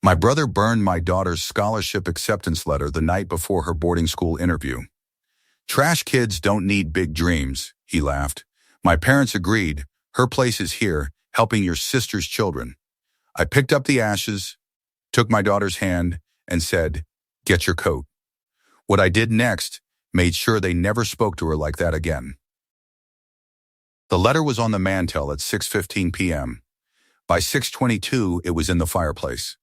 My brother burned my daughter's scholarship acceptance letter the night before her boarding school interview. Trash kids don't need big dreams, he laughed. My parents agreed. Her place is here, helping your sister's children. I picked up the ashes, took my daughter's hand, and said, "Get your coat." What I did next made sure they never spoke to her like that again. The letter was on the mantel at 6:15 p.m. By 6:22, it was in the fireplace.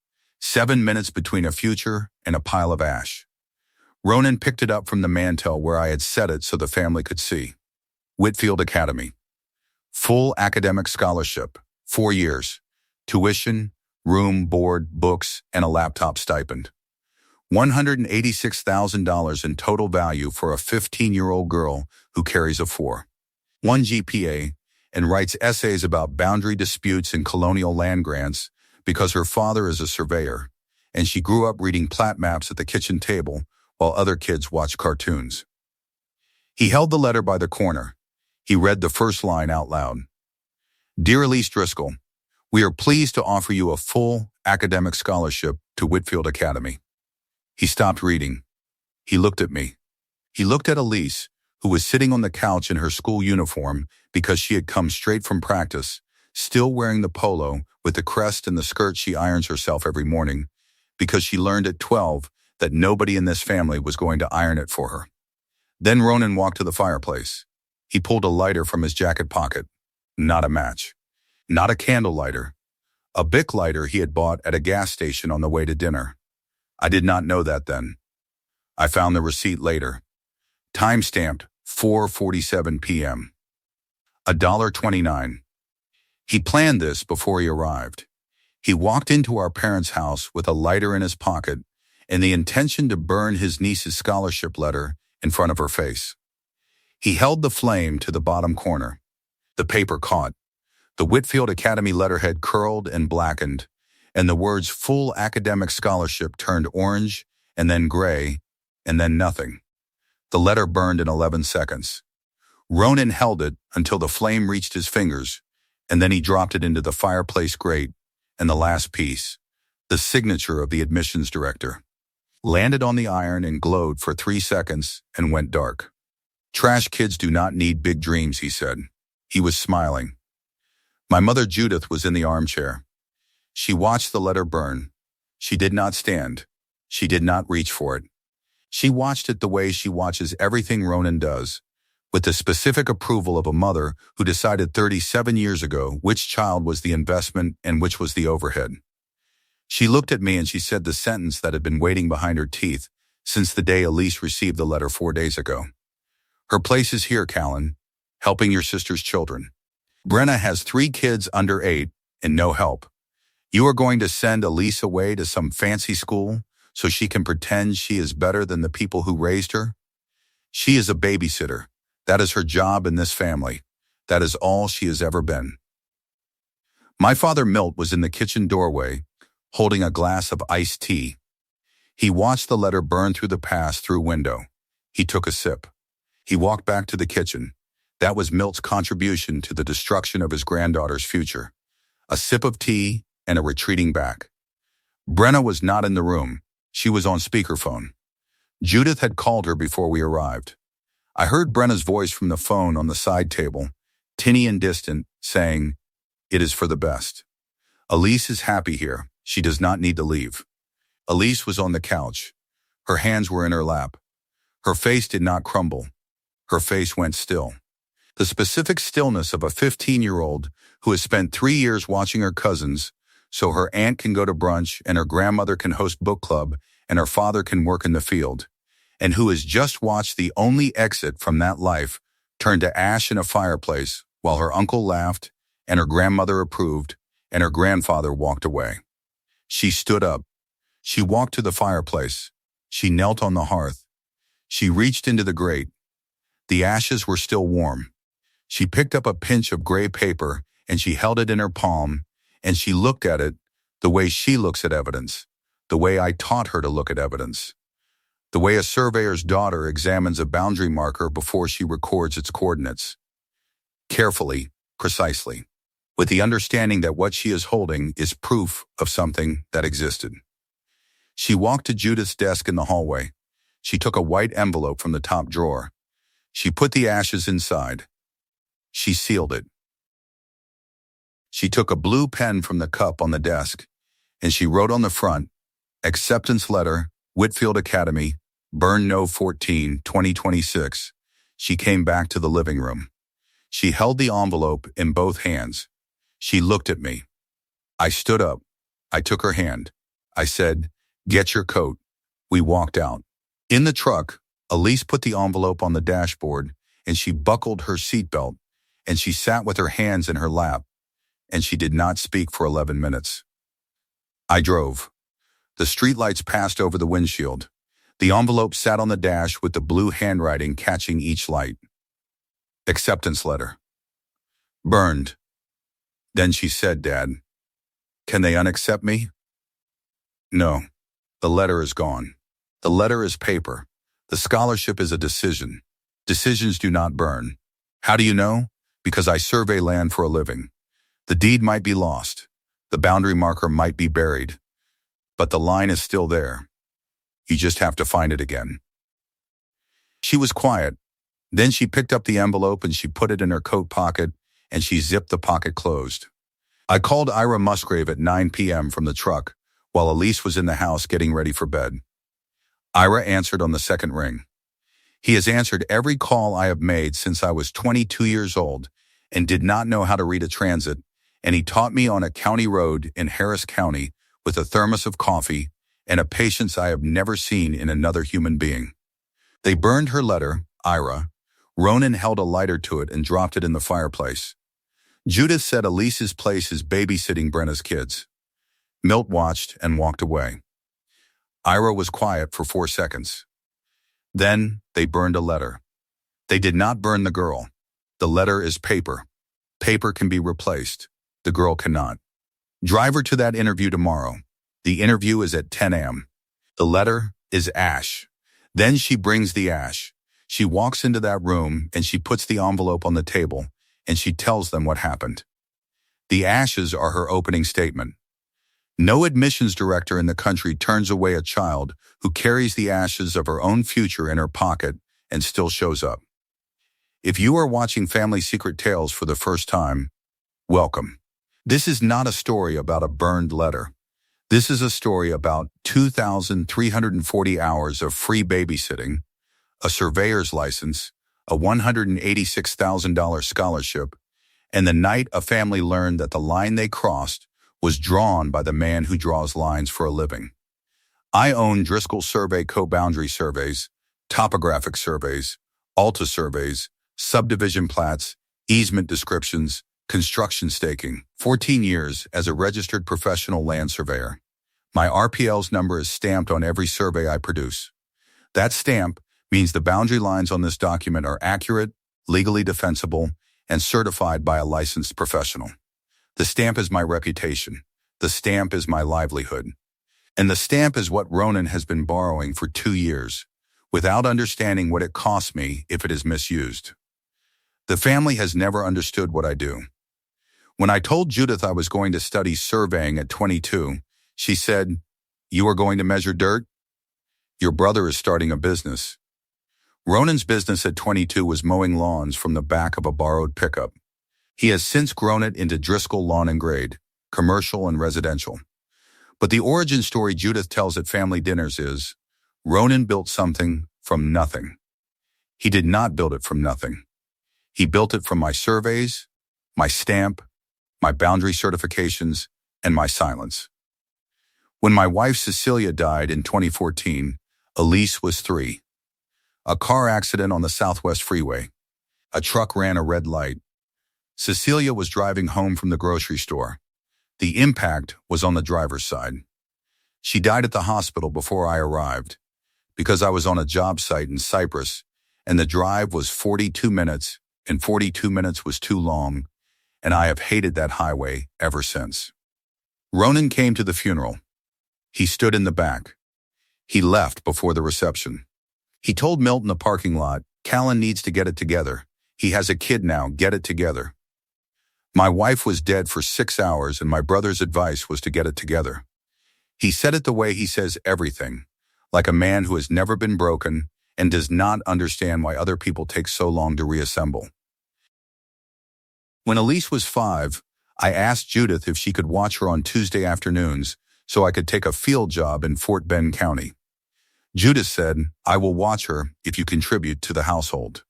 7 minutes between a future and a pile of ash. Ronan picked it up from the mantel where I had set it so the family could see. Whitfield Academy. Full academic scholarship, 4 years. Tuition, room, board, books, and a laptop stipend. $186,000 in total value for a 15-year-old girl who carries a 4.1 GPA and writes essays about boundary disputes and colonial land grants because her father is a surveyor, and she grew up reading plat maps at the kitchen table while other kids watched cartoons. He held the letter by the corner. He read the first line out loud. Dear Elise Driscoll, we are pleased to offer you a full academic scholarship to Whitfield Academy. He stopped reading. He looked at me. He looked at Elise, who was sitting on the couch in her school uniform because she had come straight from practice, still wearing the polo with the crest and the skirt she irons herself every morning, because she learned at 12 that nobody in this family was going to iron it for her. Then Ronan walked to the fireplace. He pulled a lighter from his jacket pocket. Not a match. Not a candle lighter. A Bic lighter he had bought at a gas station on the way to dinner. I did not know that then. I found the receipt later. Time-stamped 4:47 p.m. $1.29. He planned this before he arrived. He walked into our parents' house with a lighter in his pocket and the intention to burn his niece's scholarship letter in front of her face. He held the flame to the bottom corner. The paper caught. The Whitfield Academy letterhead curled and blackened, and the words full academic scholarship turned orange and then gray and then nothing. The letter burned in 11 seconds. Ronan held it until the flame reached his fingers, and then he dropped it into the fireplace grate, and the last piece, the signature of the admissions director, landed on the iron and glowed for 3 seconds and went dark. Trash kids do not need big dreams, he said. He was smiling. My mother Judith was in the armchair. She watched the letter burn. She did not stand. She did not reach for it. She watched it the way she watches everything Ronan does, with the specific approval of a mother who decided 37 years ago which child was the investment and which was the overhead. She looked at me and she said the sentence that had been waiting behind her teeth since the day Elise received the letter 4 days ago. Her place is here, Callan, helping your sister's children. Brenna has 3 kids under 8 and no help. You are going to send Elise away to some fancy school so she can pretend she is better than the people who raised her? She is a babysitter. That is her job in this family. That is all she has ever been. My father Milt was in the kitchen doorway, holding a glass of iced tea. He watched the letter burn through the pass-through window. He took a sip. He walked back to the kitchen. That was Milt's contribution to the destruction of his granddaughter's future. A sip of tea and a retreating back. Brenna was not in the room. She was on speakerphone. Judith had called her before we arrived. I heard Brenna's voice from the phone on the side table, tinny and distant, saying, "It is for the best. Elise is happy here. She does not need to leave." Elise was on the couch. Her hands were in her lap. Her face did not crumble. Her face went still. The specific stillness of a 15-year-old who has spent 3 years watching her cousins so her aunt can go to brunch and her grandmother can host book club and her father can work in the field, and who has just watched the only exit from that life turn to ash in a fireplace while her uncle laughed and her grandmother approved and her grandfather walked away. She stood up. She walked to the fireplace. She knelt on the hearth. She reached into the grate. The ashes were still warm. She picked up a pinch of gray paper and she held it in her palm, and she looked at it the way she looks at evidence, the way I taught her to look at evidence, the way a surveyor's daughter examines a boundary marker before she records its coordinates. Carefully, precisely, with the understanding that what she is holding is proof of something that existed. She walked to Judith's desk in the hallway. She took a white envelope from the top drawer. She put the ashes inside. She sealed it. She took a blue pen from the cup on the desk, and she wrote on the front, "Acceptance letter, Whitfield Academy, Burn No 14, 2026. She came back to the living room. She held the envelope in both hands. She looked at me. I stood up. I took her hand. I said, "Get your coat." We walked out. In the truck, Elise put the envelope on the dashboard, and she buckled her seatbelt, and she sat with her hands in her lap, and she did not speak for 11 minutes. I drove. The streetlights passed over the windshield. The envelope sat on the dash with the blue handwriting catching each light. Acceptance letter. Burned. Then she said, "Dad, can they unaccept me?" No. The letter is gone. The letter is paper. The scholarship is a decision. Decisions do not burn. How do you know? Because I survey land for a living. The deed might be lost. The boundary marker might be buried. But the line is still there. You just have to find it again. She was quiet. Then she picked up the envelope and she put it in her coat pocket and she zipped the pocket closed. I called Ira Musgrave at 9 p.m. from the truck while Elise was in the house getting ready for bed. Ira answered on the second ring. He has answered every call I have made since I was 22 years old and did not know how to read a transit, and he taught me on a county road in Harris County with a thermos of coffee and a patience I have never seen in another human being. They burned her letter, Ira. Ronan held a lighter to it and dropped it in the fireplace. Judith said Elise's place is babysitting Brenna's kids. Milt watched and walked away. Ira was quiet for 4 seconds. Then they burned a letter. They did not burn the girl. The letter is paper. Paper can be replaced. The girl cannot. Drive her to that interview tomorrow. The interview is at 10 a.m. The letter is ash. Then she brings the ash. She walks into that room and she puts the envelope on the table and she tells them what happened. The ashes are her opening statement. No admissions director in the country turns away a child who carries the ashes of her own future in her pocket and still shows up. If you are watching Family Secret Tales for the first time, welcome. This is not a story about a burned letter. This is a story about 2,340 hours of free babysitting, a surveyor's license, a $186,000 scholarship, and the night a family learned that the line they crossed was drawn by the man who draws lines for a living. I own Driscoll Survey Co-Boundary Surveys, Topographic Surveys, Alta Surveys, Subdivision Plats, Easement Descriptions, Construction Staking. 14 years as a registered professional land surveyor. My RPL's number is stamped on every survey I produce. That stamp means the boundary lines on this document are accurate, legally defensible, and certified by a licensed professional. The stamp is my reputation. The stamp is my livelihood. And the stamp is what Ronan has been borrowing for 2 years, without understanding what it costs me if it is misused. The family has never understood what I do. When I told Judith I was going to study surveying at 22, she said, "You are going to measure dirt? Your brother is starting a business." Ronan's business at 22 was mowing lawns from the back of a borrowed pickup. He has since grown it into Driscoll Lawn and Grade, commercial and residential. But the origin story Judith tells at family dinners is, Ronan built something from nothing. He did not build it from nothing. He built it from my surveys, my stamp, my boundary certifications, and my silence. When my wife Cecilia died in 2014, Elise was 3. A car accident on the Southwest Freeway. A truck ran a red light. Cecilia was driving home from the grocery store. The impact was on the driver's side. She died at the hospital before I arrived because I was on a job site in Cyprus and the drive was 42 minutes and 42 minutes was too long, and I have hated that highway ever since. Ronan came to the funeral. He stood in the back. He left before the reception. He told Milt in the parking lot, "Callan needs to get it together. He has a kid now, get it together." My wife was dead for 6 hours and my brother's advice was to get it together. He said it the way he says everything, like a man who has never been broken and does not understand why other people take so long to reassemble. When Elise was 5, I asked Judith if she could watch her on Tuesday afternoons so I could take a field job in Fort Bend County. Judith said, "I will watch her if you contribute to the household."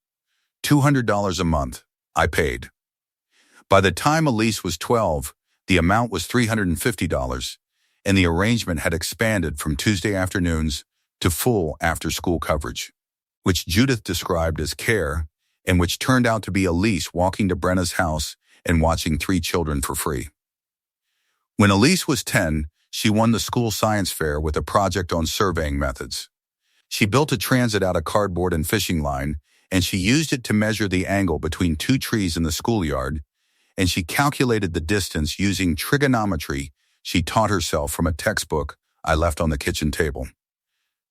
$200 a month. I paid. By the time Elise was 12, the amount was $350, and the arrangement had expanded from Tuesday afternoons to full after-school coverage, which Judith described as care, and which turned out to be Elise walking to Brenna's house and watching 3 children for free. When Elise was 10, she won the school science fair with a project on surveying methods. She built a transit out of cardboard and fishing line, and she used it to measure the angle between 2 trees in the schoolyard, and she calculated the distance using trigonometry she taught herself from a textbook I left on the kitchen table.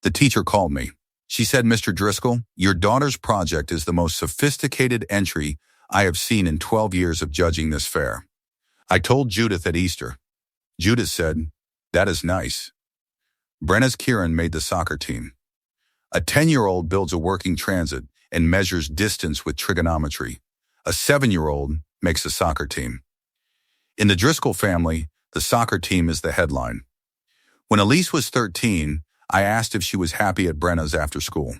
The teacher called me. She said, "Mr. Driscoll, your daughter's project is the most sophisticated entry I have seen in 12 years of judging this fair." I told Judith at Easter. Judith said, "That is nice." Brenna's Kieran made the soccer team. A 10-year-old builds a working transit and measures distance with trigonometry. A 7-year-old makes a soccer team. In the Driscoll family, the soccer team is the headline. When Elise was 13, I asked if she was happy at Brenna's after school.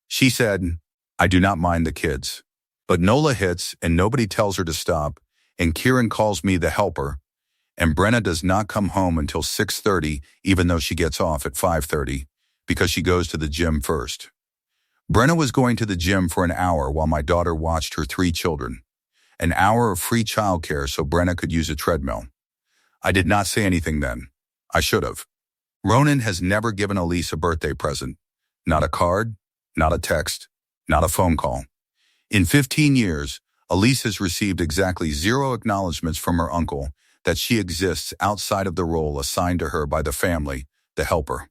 She said, "I do not mind the kids. But Nola hits and nobody tells her to stop, and Kieran calls me the helper, and Brenna does not come home until 6:30 even though she gets off at 5:30 because she goes to the gym first." Brenna was going to the gym for an hour while my daughter watched her 3 children. An hour of free childcare so Brenna could use a treadmill. I did not say anything then. I should have. Ronan has never given Elise a birthday present. Not a card, not a text, not a phone call. In 15 years, Elise has received exactly 0 acknowledgments from her uncle that she exists outside of the role assigned to her by the family, the helper.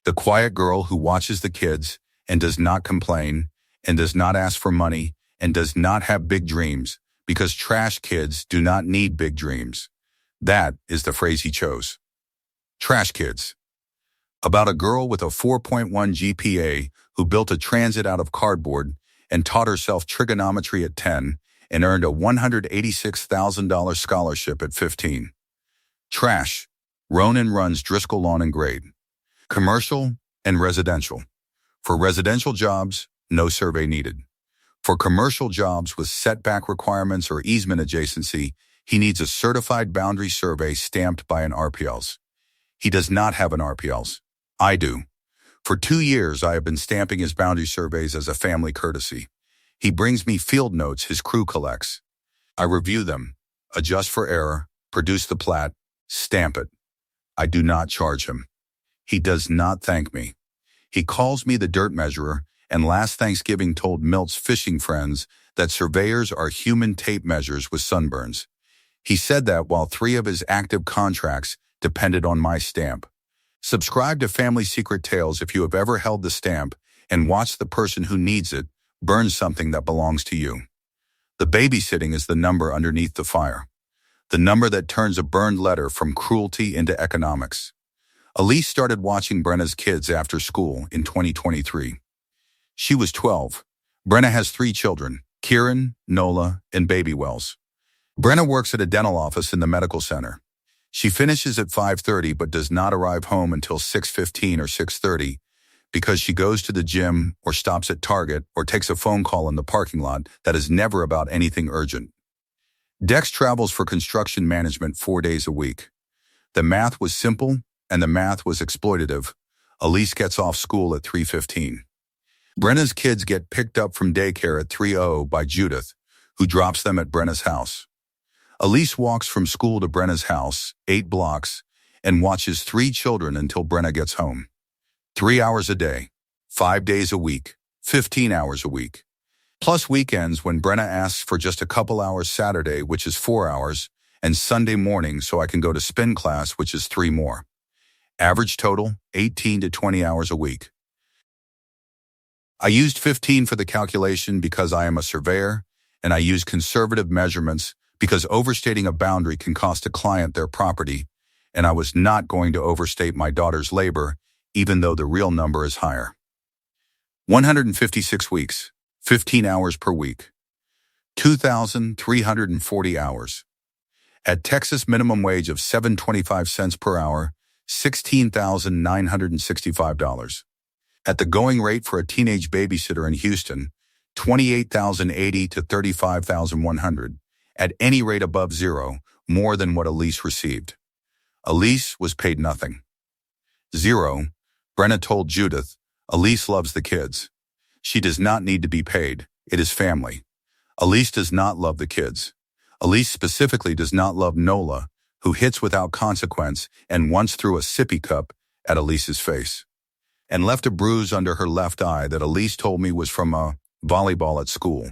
The quiet girl who watches the kids and does not complain and does not ask for money and does not have big dreams because trash kids do not need big dreams. That is the phrase he chose. Trash kids. About a girl with a 4.1 GPA who built a transit out of cardboard and taught herself trigonometry at 10 and earned a $186,000 scholarship at 15. Trash. Ronan runs Driscoll Lawn and Grade. Commercial and residential. For residential jobs, no survey needed. For commercial jobs with setback requirements or easement adjacency, he needs a certified boundary survey stamped by an RPLs. He does not have an RPLs. I do. For 2 years, I have been stamping his boundary surveys as a family courtesy. He brings me field notes his crew collects. I review them, adjust for error, produce the plat, stamp it. I do not charge him. He does not thank me. He calls me the dirt measurer, and last Thanksgiving told Milt's fishing friends that surveyors are human tape measures with sunburns. He said that while 3 of his active contracts depended on my stamp. Subscribe to Family Secret Tales if you have ever held the stamp and watched the person who needs it burn something that belongs to you. The babysitting is the number underneath the fire. The number that turns a burned letter from cruelty into economics. Elise started watching Brenna's kids after school in 2023. She was 12. Brenna has 3 children, Kieran, Nola, and Baby Wells. Brenna works at a dental office in the medical center. She finishes at 5:30 but does not arrive home until 6:15 or 6:30 because she goes to the gym or stops at Target or takes a phone call in the parking lot that is never about anything urgent. Dex travels for construction management 4 days a week. The math was simple and the math was exploitative. Elise gets off school at 3:15. Brenna's kids get picked up from daycare at 3:00 by Judith, who drops them at Brenna's house. Elise walks from school to Brenna's house, 8 blocks, and watches 3 children until Brenna gets home. 3 hours a day, 5 days a week, 15 hours a week. Plus weekends when Brenna asks for just a couple hours Saturday, which is 4 hours, and Sunday morning so I can go to spin class, which is 3 more. Average total, 18 to 20 hours a week. I used 15 for the calculation because I am a surveyor, and I use conservative measurements because overstating a boundary can cost a client their property, and I was not going to overstate my daughter's labor, even though the real number is higher. 156 weeks, 15 hours per week, 2,340 hours. At Texas minimum wage of $7.25 per hour, $16,965. At the going rate for a teenage babysitter in Houston, $28,080 to $35,100. At any rate above zero, more than what Elise received. Elise was paid nothing. Zero, Brenna told Judith, Elise loves the kids. She does not need to be paid. It is family. Elise does not love the kids. Elise specifically does not love Nola, who hits without consequence and once threw a sippy cup at Elise's face and left a bruise under her left eye that Elise told me was from a volleyball at school,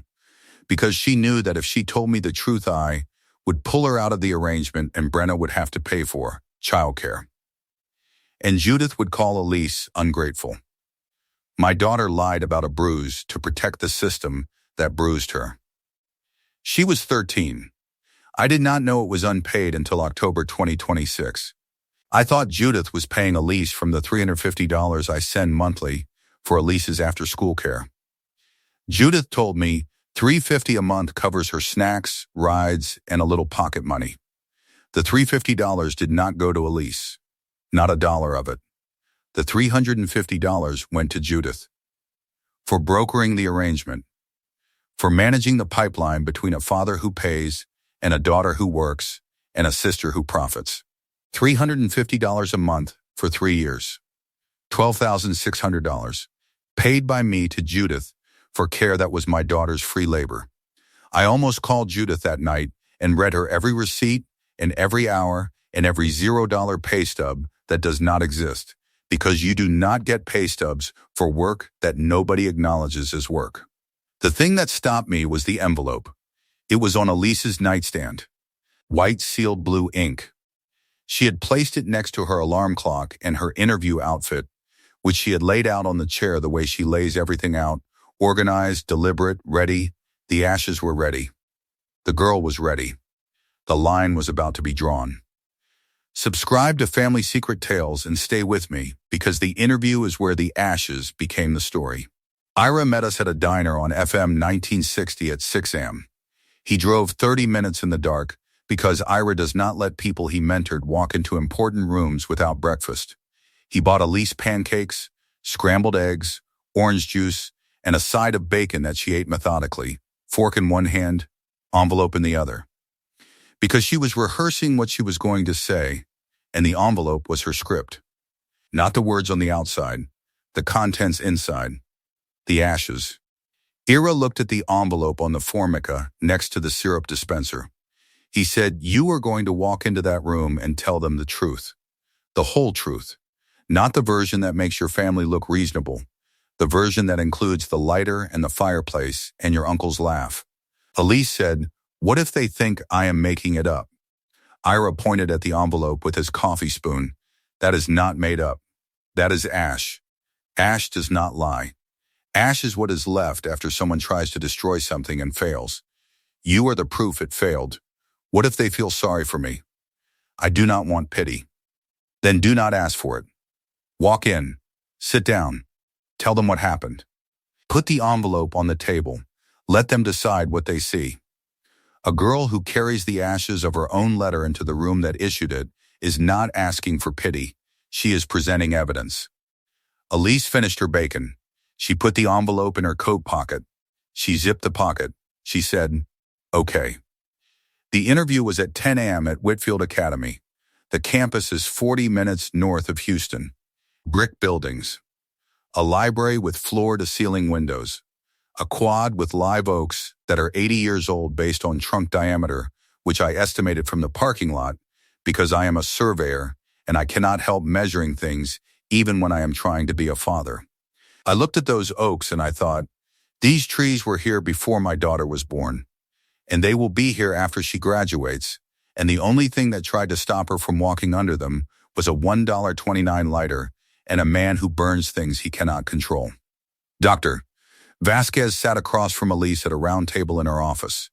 because she knew that if she told me the truth, I would pull her out of the arrangement and Brenna would have to pay for childcare. And Judith would call Elise ungrateful. My daughter lied about a bruise to protect the system that bruised her. She was 13. I did not know it was unpaid until October 2026. I thought Judith was paying Elise from the $350 I send monthly for Elise's after-school care. Judith told me $350 a month covers her snacks, rides, and a little pocket money. The $350 did not go to Elise. Not a dollar of it. The $350 went to Judith. For brokering the arrangement. For managing the pipeline between a father who pays and a daughter who works and a sister who profits. $350 a month for 3 years. $12,600. Paid by me to Judith for care that was my daughter's free labor. I almost called Judith that night and read her every receipt and every hour and every $0 pay stub that does not exist, because you do not get pay stubs for work that nobody acknowledges as work. The thing that stopped me was the envelope. It was on Elise's nightstand. White sealed blue ink. She had placed it next to her alarm clock and her interview outfit, which she had laid out on the chair the way she lays everything out, organized, deliberate, ready. The ashes were ready. The girl was ready. The line was about to be drawn. Subscribe to Family Secret Tales and stay with me, because the interview is where the ashes became the story. Ira met us at a diner on FM 1960 at 6 a.m. He drove 30 minutes in the dark because Ira does not let people he mentored walk into important rooms without breakfast. He bought Elise pancakes, scrambled eggs, orange juice, and a side of bacon that she ate methodically, fork in one hand, envelope in the other. Because she was rehearsing what she was going to say, and the envelope was her script. Not the words on the outside, the contents inside, the ashes. Ira looked at the envelope on the formica next to the syrup dispenser. He said, "You are going to walk into that room and tell them the truth. The whole truth. Not the version that makes your family look reasonable. The version that includes the lighter and the fireplace and your uncle's laugh." Elise said, "What if they think I am making it up?" Ira pointed at the envelope with his coffee spoon. "That is not made up. That is ash. Ash does not lie. Ash is what is left after someone tries to destroy something and fails. You are the proof it failed. What if they feel sorry for me? I do not want pity. Then do not ask for it. Walk in. Sit down. Tell them what happened. Put the envelope on the table. Let them decide what they see." A girl who carries the ashes of her own letter into the room that issued it is not asking for pity. She is presenting evidence. Elise finished her bacon. She put the envelope in her coat pocket. She zipped the pocket. She said, "Okay." The interview was at 10 a.m. at Whitfield Academy. The campus is 40 minutes north of Houston. Brick buildings. A library with floor-to-ceiling windows. A quad with live oaks that are 80 years old based on trunk diameter, which I estimated from the parking lot because I am a surveyor and I cannot help measuring things even when I am trying to be a father. I looked at those oaks and I thought, these trees were here before my daughter was born, and they will be here after she graduates, and the only thing that tried to stop her from walking under them was a $1.29 lighter and a man who burns things he cannot control. Dr. Vasquez sat across from Elise at a round table in her office.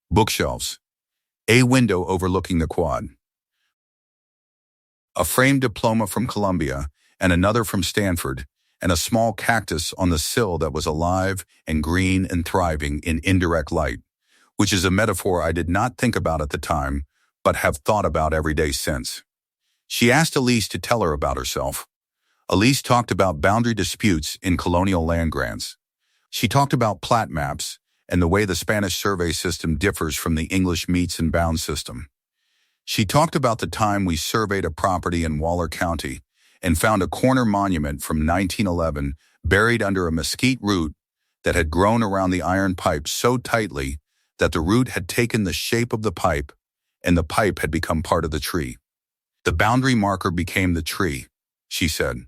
Bookshelves. A window overlooking the quad. a framed diploma from Columbia and another from Stanford, and a small cactus on the sill that was alive and green and thriving in indirect light, which is a metaphor I did not think about at the time, but have thought about every day since. She asked Elise to tell her about herself. Elise talked about boundary disputes in colonial land grants. She talked about plat maps and the way the Spanish survey system differs from the English meets and bounds system. She talked about the time we surveyed a property in Waller County and found a corner monument from 1911 buried under a mesquite root that had grown around the iron pipe so tightly that the root had taken the shape of the pipe and the pipe had become part of the tree. The boundary marker became the tree, she said.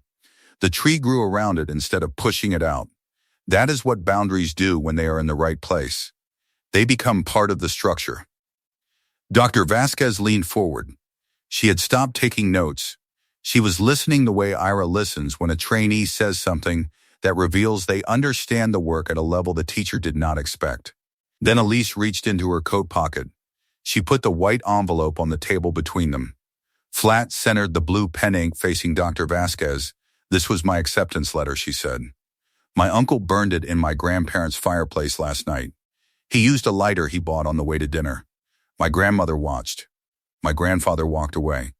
The tree grew around it instead of pushing it out. That is what boundaries do when they are in the right place. They become part of the structure. Dr. Vasquez leaned forward. She had stopped taking notes. She was listening the way Ira listens when a trainee says something that reveals they understand the work at a level the teacher did not expect. Then Elise reached into her coat pocket. She put the white envelope on the table between them. Flat centered the blue pen ink facing Dr. Vasquez. This was my acceptance letter, she said. My uncle burned it in my grandparents' fireplace last night. He used a lighter he bought on the way to dinner. My grandmother watched. My grandfather walked away.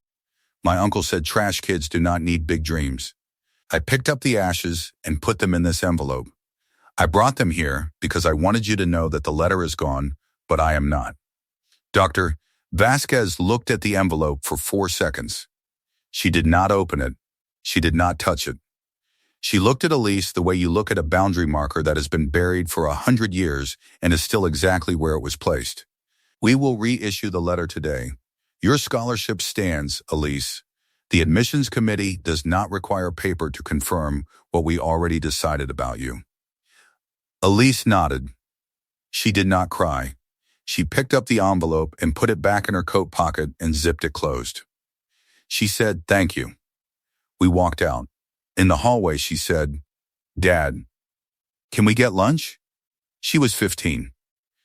My uncle said trash kids do not need big dreams. I picked up the ashes and put them in this envelope. I brought them here because I wanted you to know that the letter is gone, but I am not. Dr. Vasquez looked at the envelope for 4 seconds. She did not open it. She did not touch it. She looked at Elise the way you look at a boundary marker that has been buried for 100 years and is still exactly where it was placed. We will reissue the letter today. Your scholarship stands, Elise. The admissions committee does not require paper to confirm what we already decided about you. Elise nodded. She did not cry. She picked up the envelope and put it back in her coat pocket and zipped it closed. She said, "Thank you." We walked out. In the hallway, she said, "Dad, can we get lunch?" She was 15.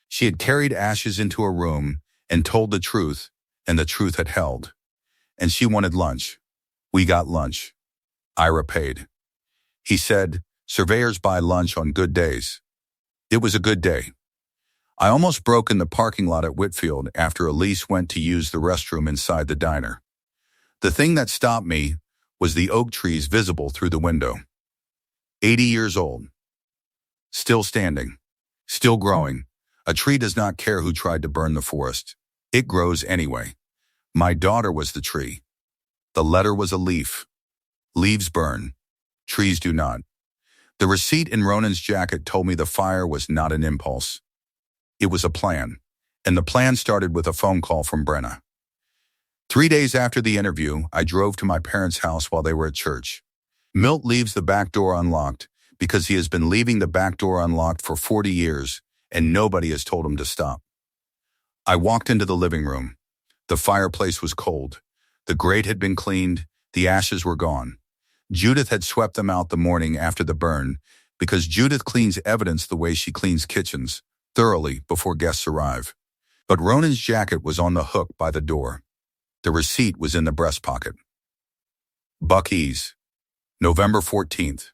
She had carried ashes into a room and told the truth, and the truth had held. And she wanted lunch. We got lunch. Ira paid. He said, "Surveyors buy lunch on good days." It was a good day. I almost broke in the parking lot at Whitfield after Elise went to use the restroom inside the diner. The thing that stopped me was the oak trees visible through the window. 80 years old. Still standing. Still growing. A tree does not care who tried to burn the forest. It grows anyway. My daughter was the tree. The letter was a leaf. Leaves burn. Trees do not. The receipt in Ronan's jacket told me the fire was not an impulse. It was a plan. And the plan started with a phone call from Brenna. 3 days after the interview, I drove to my parents' house while they were at church. Milt leaves the back door unlocked because he has been leaving the back door unlocked for 40 years, and nobody has told him to stop. I walked into the living room. The fireplace was cold. The grate had been cleaned. The ashes were gone. Judith had swept them out the morning after the burn because Judith cleans evidence the way she cleans kitchens, thoroughly before guests arrive. But Ronan's jacket was on the hook by the door. The receipt was in the breast pocket. Buc-ee's, November 14th,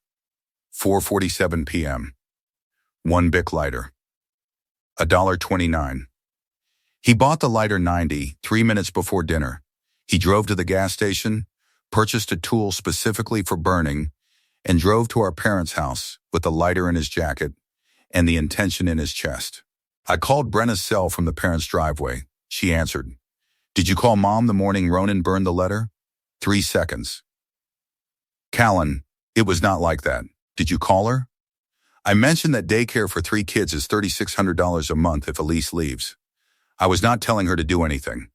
4:47 p.m. 1 Bic lighter. $1.29. He bought the lighter 3 minutes before dinner. He drove to the gas station, purchased a tool specifically for burning, and drove to our parents' house with the lighter in his jacket and the intention in his chest. I called Brenna's cell from the parents' driveway. She answered. "Did you call Mom the morning Ronan burned the letter?" 3 seconds. "Callan, it was not like that. Did you call her?" I mentioned that daycare for 3 kids is $3,600 a month if Elise leaves. I was not telling her to do anything.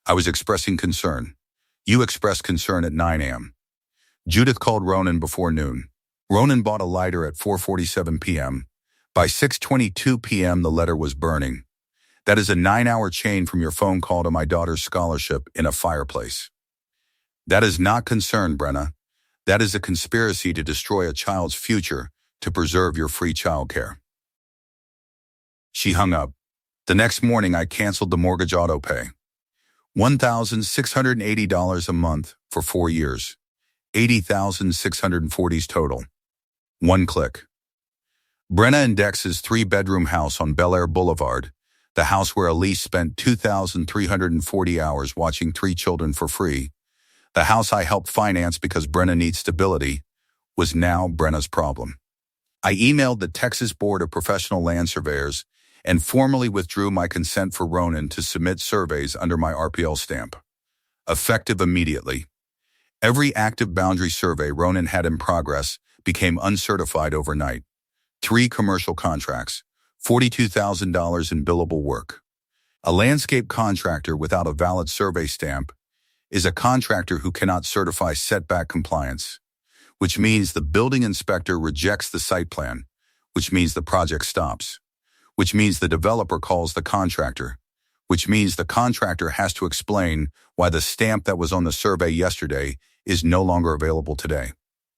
I was expressing concern. You expressed concern at 9 a.m. Judith called Ronan before noon. Ronan bought a lighter at 4:47 p.m. By 6:22 p.m. the letter was burning. That is a 9-hour chain from your phone call to my daughter's scholarship in a fireplace. That is not concern, Brenna. That is a conspiracy to destroy a child's future to preserve your free childcare. She hung up. The next morning I canceled the mortgage auto pay. $1,680 a month for 4 years. 80,640 total. One click. Brenna and Dex's 3-bedroom house on Bel Air Boulevard, the house where Elise spent 2,340 hours watching 3 children for free, the house I helped finance because Brenna needs stability, was now Brenna's problem. I emailed the Texas Board of Professional Land Surveyors and formally withdrew my consent for Ronan to submit surveys under my RPL stamp. Effective immediately. Every active boundary survey Ronan had in progress became uncertified overnight. 3 commercial contracts, $42,000 in billable work. A landscape contractor without a valid survey stamp is a contractor who cannot certify setback compliance, which means the building inspector rejects the site plan, which means the project stops, which means the developer calls the contractor, which means the contractor has to explain why the stamp that was on the survey yesterday is no longer available today.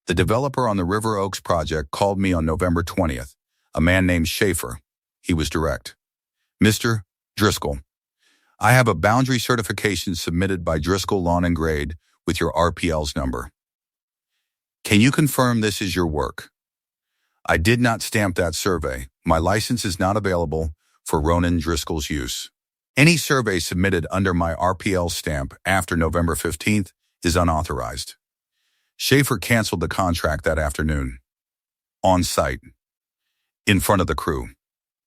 The developer on the River Oaks project called me on November 20th, a man named Schaefer. He was direct. Mr. Driscoll, I have a boundary certification submitted by Driscoll Lawn and Grade with your RPL's number. Can you confirm this is your work? I did not stamp that survey. My license is not available for Ronan Driscoll's use. Any survey submitted under my RPL stamp after November 15th is unauthorized. Schaefer canceled the contract that afternoon. On site. In front of the crew.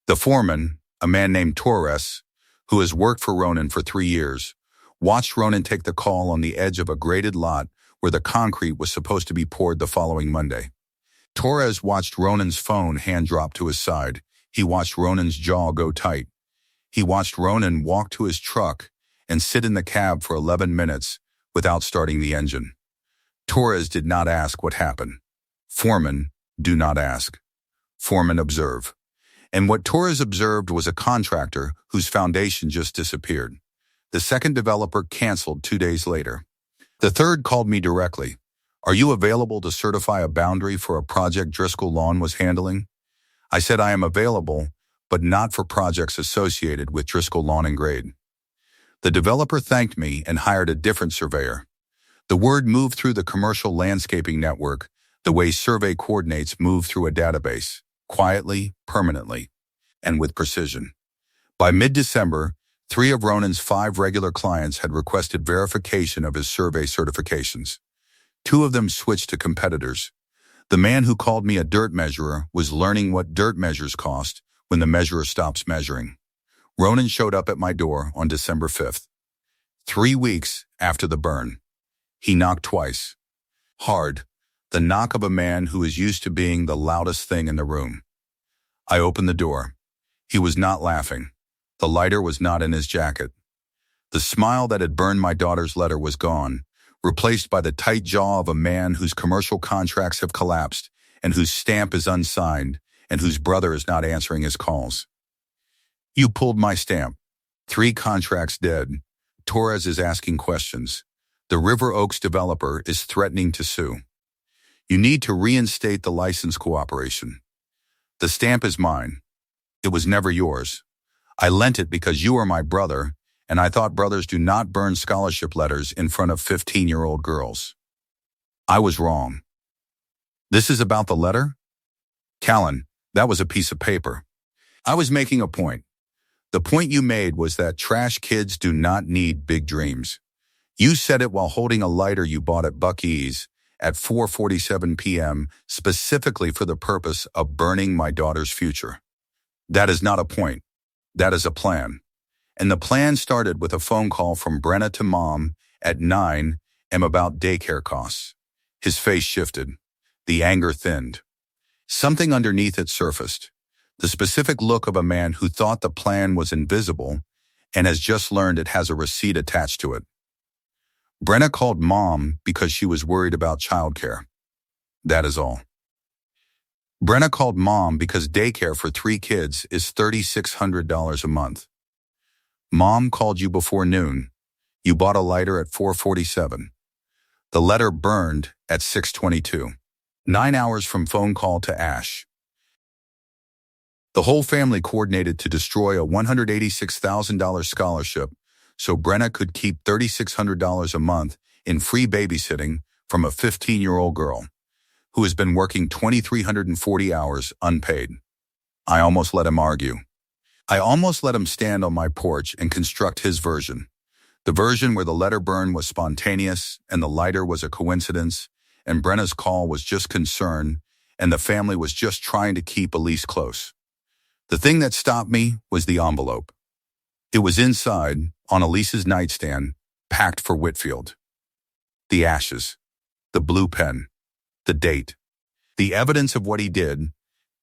The foreman, a man named Torres, who has worked for Ronan for 3 years, watched Ronan take the call on the edge of a graded lot where the concrete was supposed to be poured the following Monday. Torres watched Ronan's phone hand drop to his side. He watched Ronan's jaw go tight. He watched Ronan walk to his truck and sit in the cab for 11 minutes without starting the engine. Torres did not ask what happened. Foremen do not ask. Foremen observe. And what Torres observed was a contractor whose foundation just disappeared. The second developer canceled 2 days later. The third called me directly. Are you available to certify a boundary for a project Driscoll Lawn was handling? I said I am available, but not for projects associated with Driscoll Lawn and Grade. The developer thanked me and hired a different surveyor. The word moved through the commercial landscaping network the way survey coordinates move through a database, quietly, permanently, and with precision. By mid-December, 3 of Ronan's 5 regular clients had requested verification of his survey certifications. 2 of them switched to competitors. The man who called me a dirt measurer was learning what dirt measures cost when the measurer stops measuring. Ronan showed up at my door on December 5th. 3 weeks after the burn. He knocked twice. Hard, the knock of a man who is used to being the loudest thing in the room. I opened the door. He was not laughing. The lighter was not in his jacket. The smile that had burned my daughter's letter was gone, replaced by the tight jaw of a man whose commercial contracts have collapsed and whose stamp is unsigned and whose brother is not answering his calls. You pulled my stamp. 3 contracts dead. Torres is asking questions. The River Oaks developer is threatening to sue. You need to reinstate the license cooperation. The stamp is mine. It was never yours. I lent it because you are my brother, and I thought brothers do not burn scholarship letters in front of 15-year-old girls. I was wrong. This is about the letter? Callan, that was a piece of paper. I was making a point. The point you made was that trash kids do not need big dreams. You said it while holding a lighter you bought at Buc-ee's at 4:47 p.m. specifically for the purpose of burning my daughter's future. That is not a point. That is a plan. And the plan started with a phone call from Brenna to Mom at 9 a.m. about daycare costs. His face shifted. The anger thinned. Something underneath it surfaced. The specific look of a man who thought the plan was invisible and has just learned it has a receipt attached to it. Brenna called Mom because she was worried about childcare. That is all. Brenna called Mom because daycare for 3 kids is $3,600 a month. Mom called you before noon. You bought a lighter at 4:47. The letter burned at 6:22. 9 hours from phone call to ash. The whole family coordinated to destroy a $186,000 scholarship so Brenna could keep $3,600 a month in free babysitting from a 15-year-old girl who has been working 2,340 hours unpaid. I almost let him argue. I almost let him stand on my porch and construct his version. The version where the letter burn was spontaneous and the lighter was a coincidence, and Brenna's call was just concern, and the family was just trying to keep Elise close. The thing that stopped me was the envelope. It was inside, on Elise's nightstand, packed for Whitfield. The ashes, the blue pen, the date, the evidence of what he did,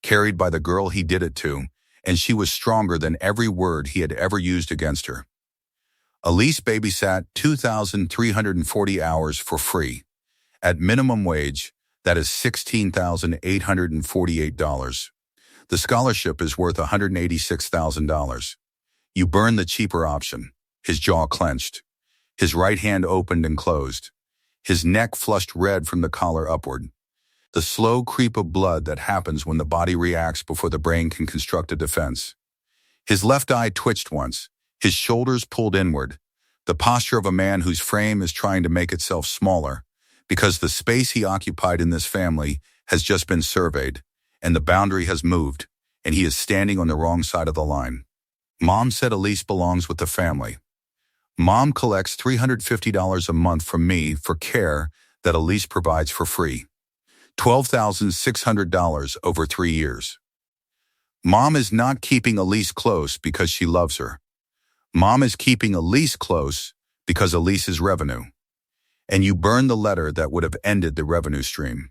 carried by the girl he did it to, and she was stronger than every word he had ever used against her. Elise babysat 2,340 hours for free. At minimum wage, that is $16,848. The scholarship is worth $186,000. You burn the cheaper option. His jaw clenched. His right hand opened and closed. His neck flushed red from the collar upward. The slow creep of blood that happens when the body reacts before the brain can construct a defense. His left eye twitched once, his shoulders pulled inward, the posture of a man whose frame is trying to make itself smaller, because the space he occupied in this family has just been surveyed, and the boundary has moved, and he is standing on the wrong side of the line. Mom said Elise belongs with the family. Mom collects $350 a month from me for care that Elise provides for free. $12,600 over 3 years. Mom is not keeping Elise close because she loves her. Mom is keeping Elise close because Elise is revenue. And you burned the letter that would have ended the revenue stream.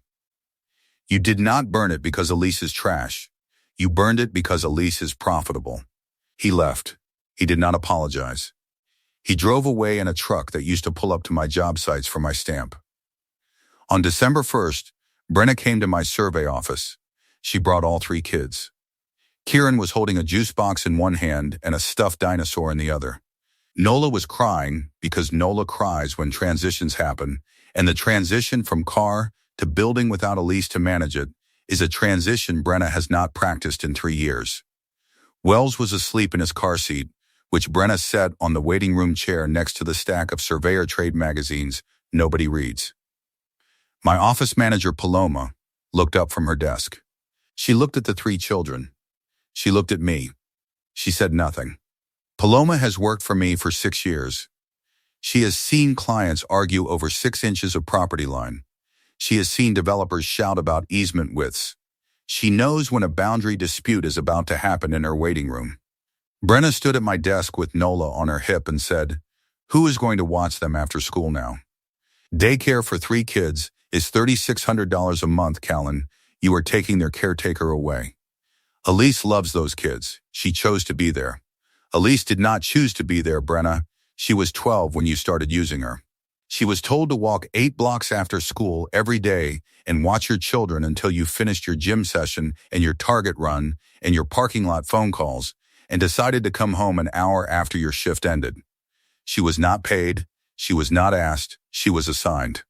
You did not burn it because Elise is trash. You burned it because Elise is profitable. He left. He did not apologize. He drove away in a truck that used to pull up to my job sites for my stamp. On December 1st, Brenna came to my survey office. She brought all 3 kids. Kieran was holding a juice box in one hand and a stuffed dinosaur in the other. Nola was crying because Nola cries when transitions happen, and the transition from car to building without Elise to manage it is a transition Brenna has not practiced in 3 years. Wells was asleep in his car seat, which Brenna set on the waiting room chair next to the stack of surveyor trade magazines nobody reads. My office manager, Paloma, looked up from her desk. She looked at the 3 children. She looked at me. She said nothing. Paloma has worked for me for 6 years. She has seen clients argue over 6 inches of property line. She has seen developers shout about easement widths. She knows when a boundary dispute is about to happen in her waiting room. Brenna stood at my desk with Nola on her hip and said, "Who is going to watch them after school now? Daycare for 3 kids is $3,600 a month, Callan. You are taking their caretaker away. Elise loves those kids. She chose to be there. Elise did not choose to be there, Brenna. She was 12 when you started using her. She was told to walk 8 blocks after school every day and watch your children until you finished your gym session and your Target run and your parking lot phone calls and decided to come home an hour after your shift ended. She was not paid. She was not asked. She was assigned.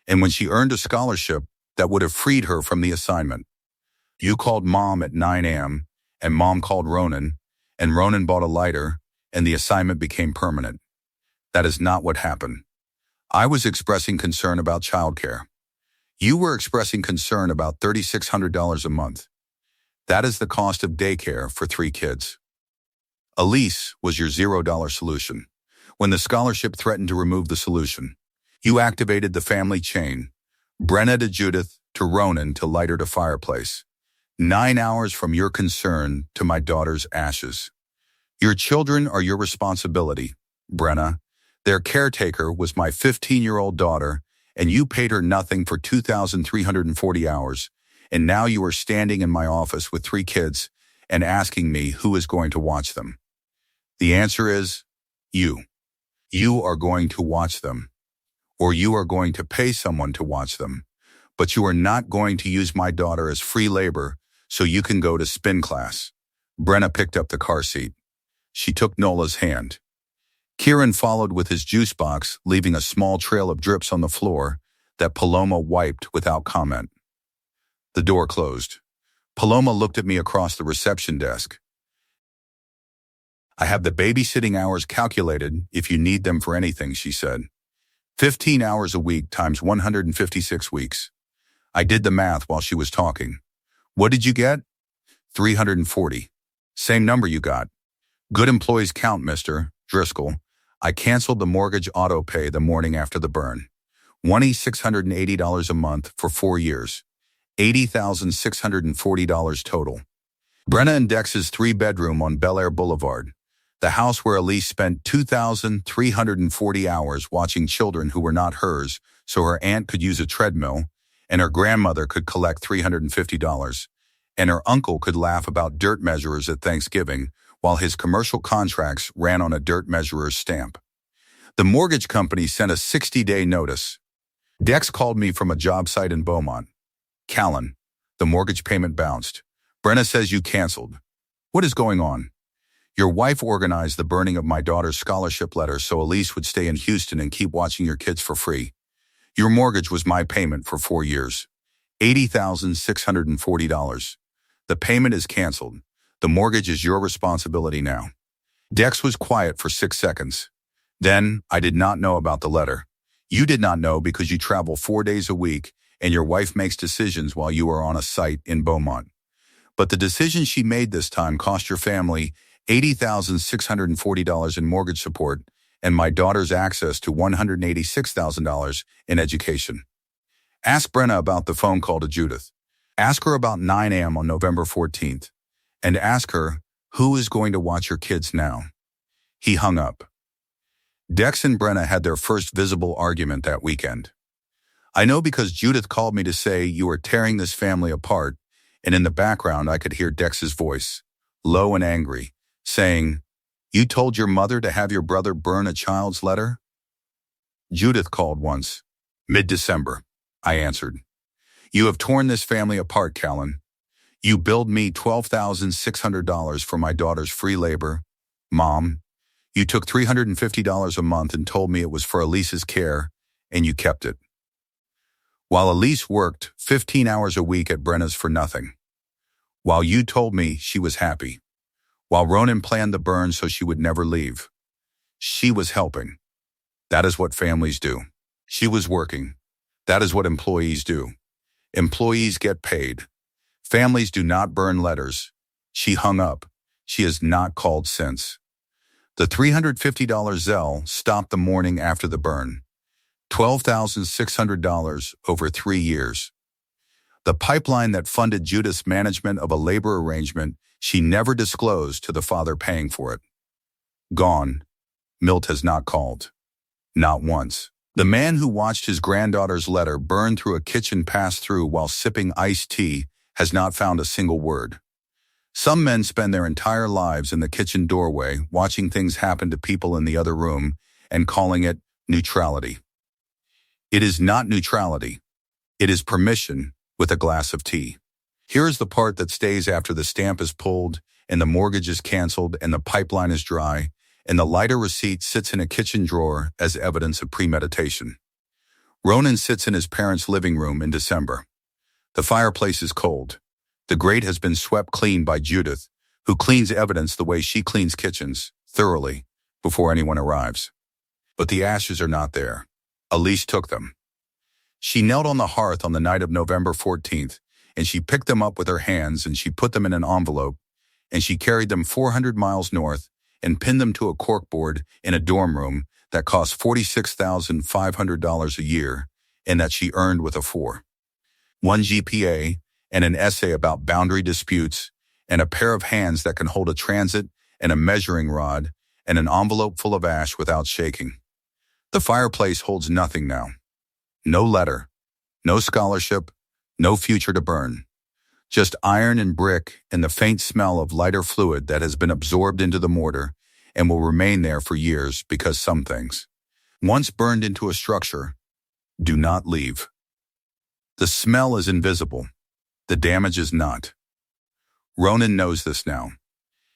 And when she earned a scholarship, that would have freed her from the assignment. You called Mom at 9 a.m., and Mom called Ronan, and Ronan bought a lighter, and the assignment became permanent. That is not what happened. I was expressing concern about childcare. You were expressing concern about $3,600 a month. That is the cost of daycare for 3 kids. Elise was your $0 solution. When the scholarship threatened to remove the solution, you activated the family chain, Brenna to Judith to Ronan to lighter to fireplace. 9 hours from your concern to my daughter's ashes. Your children are your responsibility, Brenna. Their caretaker was my 15-year-old daughter, and you paid her nothing for 2,340 hours, and now you are standing in my office with 3 kids and asking me who is going to watch them. The answer is you. You are going to watch them, or you are going to pay someone to watch them, but you are not going to use my daughter as free labor so you can go to spin class. Brenna picked up the car seat. She took Nola's hand. Kieran followed with his juice box, leaving a small trail of drips on the floor that Paloma wiped without comment. The door closed. Paloma looked at me across the reception desk. I have the babysitting hours calculated if you need them for anything, she said. 15 hours a week times 156 weeks. I did the math while she was talking. What did you get? 340. Same number you got. Good employees count, Mr. Driscoll. I canceled the mortgage auto pay the morning after the burn. $2,680 a month for 4 years. $80,640 total. Brenna and Dex's 3-bedroom on Bel Air Boulevard. The house where Elise spent 2,340 hours watching children who were not hers so her aunt could use a treadmill, and her grandmother could collect $350, and her uncle could laugh about dirt measurers at Thanksgiving while his commercial contracts ran on a dirt measurer's stamp. The mortgage company sent a 60-day notice. Dex called me from a job site in Beaumont. Callan, the mortgage payment bounced. Brenna says you canceled. What is going on? Your wife organized the burning of my daughter's scholarship letter so Elise would stay in Houston and keep watching your kids for free. Your mortgage was my payment for 4 years. $80,640. The payment is canceled. The mortgage is your responsibility now. Dex was quiet for 6 seconds. Then, I did not know about the letter. You did not know because you travel 4 days a week and your wife makes decisions while you are on a site in Beaumont. But the decision she made this time cost your family $80,640 in mortgage support and my daughter's access to $186,000 in education. Ask Brenna about the phone call to Judith. Ask her about 9 a.m. on November 14th. And ask her, who is going to watch your kids now? He hung up. Dex and Brenna had their first visible argument that weekend. I know because Judith called me to say you are tearing this family apart, and in the background I could hear Dex's voice, low and angry, saying, you told your mother to have your brother burn a child's letter? Judith called once. Mid-December, I answered. You have torn this family apart, Callan. You billed me $12,600 for my daughter's free labor. Mom, you took $350 a month and told me it was for Elise's care, and you kept it. While Elise worked 15 hours a week at Brenna's for nothing. While you told me she was happy. While Ronan planned the burn so she would never leave. She was helping. That is what families do. She was working. That is what employees do. Employees get paid. Families do not burn letters. She hung up. She has not called since. The $350 Zelle stopped the morning after the burn. $12,600 over 3 years. The pipeline that funded Judith's management of a labor arrangement she never disclosed to the father paying for it. Gone. Milt has not called. Not once. The man who watched his granddaughter's letter burn through a kitchen pass-through while sipping iced tea has not found a single word. Some men spend their entire lives in the kitchen doorway watching things happen to people in the other room and calling it neutrality. It is not neutrality. It is permission with a glass of tea. Here is the part that stays after the stamp is pulled and the mortgage is canceled and the pipeline is dry and the lighter receipt sits in a kitchen drawer as evidence of premeditation. Ronan sits in his parents' living room in December. The fireplace is cold. The grate has been swept clean by Judith, who cleans evidence the way she cleans kitchens, thoroughly, before anyone arrives. But the ashes are not there. Elise took them. She knelt on the hearth on the night of November 14th, and she picked them up with her hands and she put them in an envelope, and she carried them 400 miles north and pinned them to a corkboard in a dorm room that cost $46,500 a year and that she earned with a 4. 1 GPA and an essay about boundary disputes and a pair of hands that can hold a transit and a measuring rod and an envelope full of ash without shaking. The fireplace holds nothing now. No letter, no scholarship, no future to burn. Just iron and brick and the faint smell of lighter fluid that has been absorbed into the mortar and will remain there for years because some things, once burned into a structure, do not leave. The smell is invisible. The damage is not. Ronan knows this now.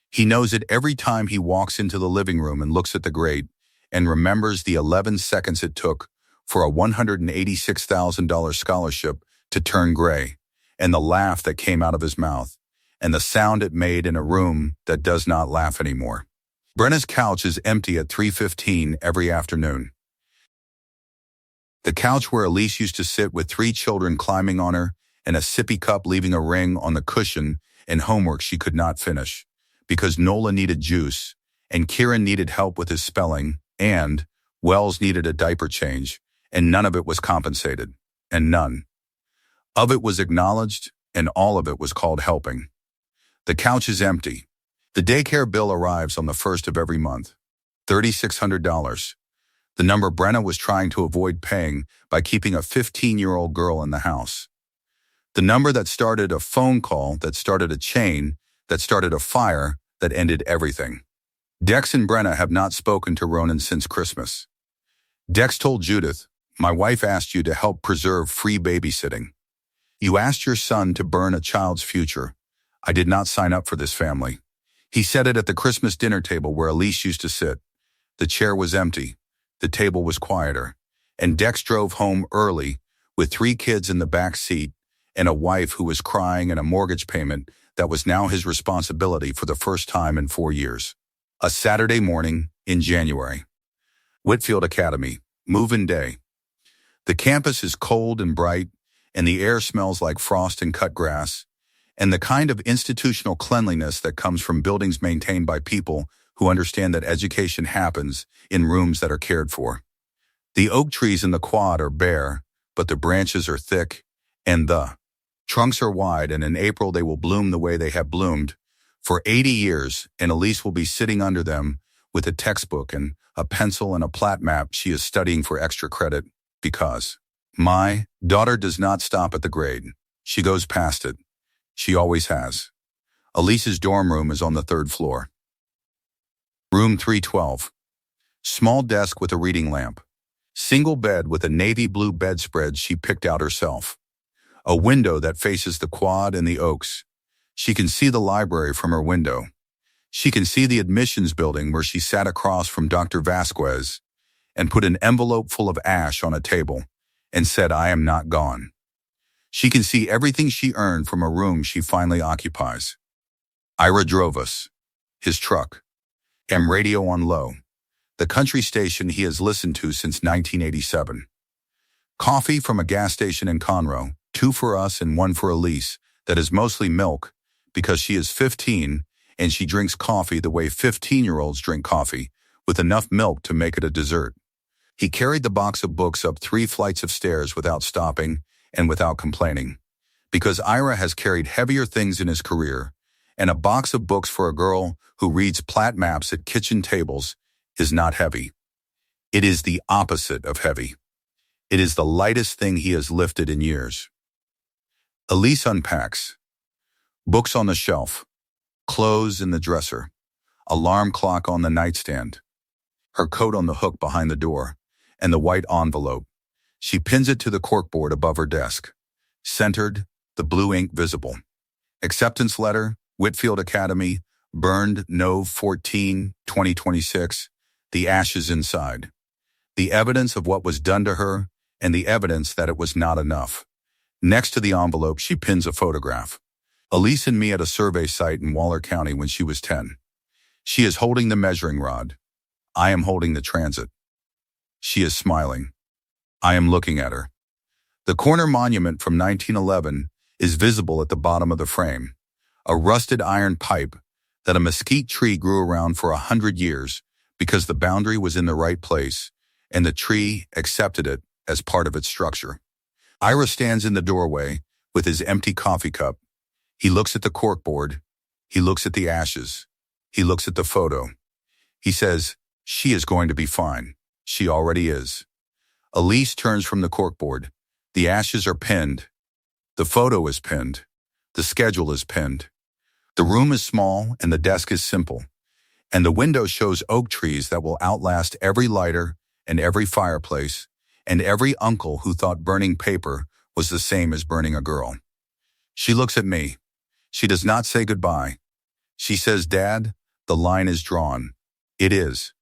He knows it every time he walks into the living room and looks at the grate and remembers the 11 seconds it took for a $186,000 scholarship to turn gray, and the laugh that came out of his mouth, and the sound it made in a room that does not laugh anymore. Brenna's couch is empty at 3:15 every afternoon. The couch where Elise used to sit with 3 children climbing on her and a sippy cup leaving a ring on the cushion and homework she could not finish because Nola needed juice and Kieran needed help with his spelling and Wells needed a diaper change, and none of it was compensated, and none of it was acknowledged, and all of it was called helping. The couch is empty. The daycare bill arrives on the 1st of every month, $3,600. The number Brenna was trying to avoid paying by keeping a 15-year-old girl in the house. The number that started a phone call, that started a chain, that started a fire, that ended everything. Dex and Brenna have not spoken to Ronan since Christmas. Dex told Judith, "My wife asked you to help preserve free babysitting. You asked your son to burn a child's future. I did not sign up for this family." He said it at the Christmas dinner table where Elise used to sit. The chair was empty. The table was quieter. And Dex drove home early with 3 kids in the back seat and a wife who was crying and a mortgage payment that was now his responsibility for the first time in 4 years. A Saturday morning in January. Whitfield Academy, move-in day. The campus is cold and bright, and the air smells like frost and cut grass, and the kind of institutional cleanliness that comes from buildings maintained by people who understand that education happens in rooms that are cared for. The oak trees in the quad are bare, but the branches are thick, and the trunks are wide, and in April they will bloom the way they have bloomed for 80 years, and Elise will be sitting under them with a textbook and a pencil and a plat map she is studying for extra credit because my daughter does not stop at the grade. She goes past it. She always has. Elise's dorm room is on the 3rd floor. Room 312. Small desk with a reading lamp. Single bed with a navy blue bedspread she picked out herself. A window that faces the quad and the oaks. She can see the library from her window. She can see the admissions building where she sat across from Dr. Vasquez and put an envelope full of ash on a table and said, "I am not gone." She can see everything she earned from a room she finally occupies. Ira drove us. His truck. AM radio on low. The country station he has listened to since 1987. Coffee from a gas station in Conroe, 2 for us and 1 for Elise, that is mostly milk because she is 15 and she drinks coffee the way 15-year-olds drink coffee, with enough milk to make it a dessert. He carried the box of books up 3 flights of stairs without stopping and without complaining, because Ira has carried heavier things in his career, and a box of books for a girl who reads plat maps at kitchen tables is not heavy. It is the opposite of heavy. It is the lightest thing he has lifted in years. Elise unpacks. Books on the shelf. Clothes in the dresser. Alarm clock on the nightstand. Her coat on the hook behind the door, and the white envelope. She pins it to the corkboard above her desk. Centered, the blue ink visible. Acceptance letter, Whitfield Academy, burned Nov 14, 2026, the ashes inside. The evidence of what was done to her, and the evidence that it was not enough. Next to the envelope, she pins a photograph. Elise and me at a survey site in Waller County when she was 10. She is holding the measuring rod. I am holding the transit. She is smiling. I am looking at her. The corner monument from 1911 is visible at the bottom of the frame. A rusted iron pipe that a mesquite tree grew around for 100 years because the boundary was in the right place and the tree accepted it as part of its structure. Ira stands in the doorway with his empty coffee cup. He looks at the corkboard. He looks at the ashes. He looks at the photo. He says, "She is going to be fine. She already is." Elise turns from the corkboard. The ashes are pinned. The photo is pinned. The schedule is pinned. The room is small and the desk is simple. And the window shows oak trees that will outlast every lighter and every fireplace and every uncle who thought burning paper was the same as burning a girl. She looks at me. She does not say goodbye. She says, "Dad, the line is drawn." It is.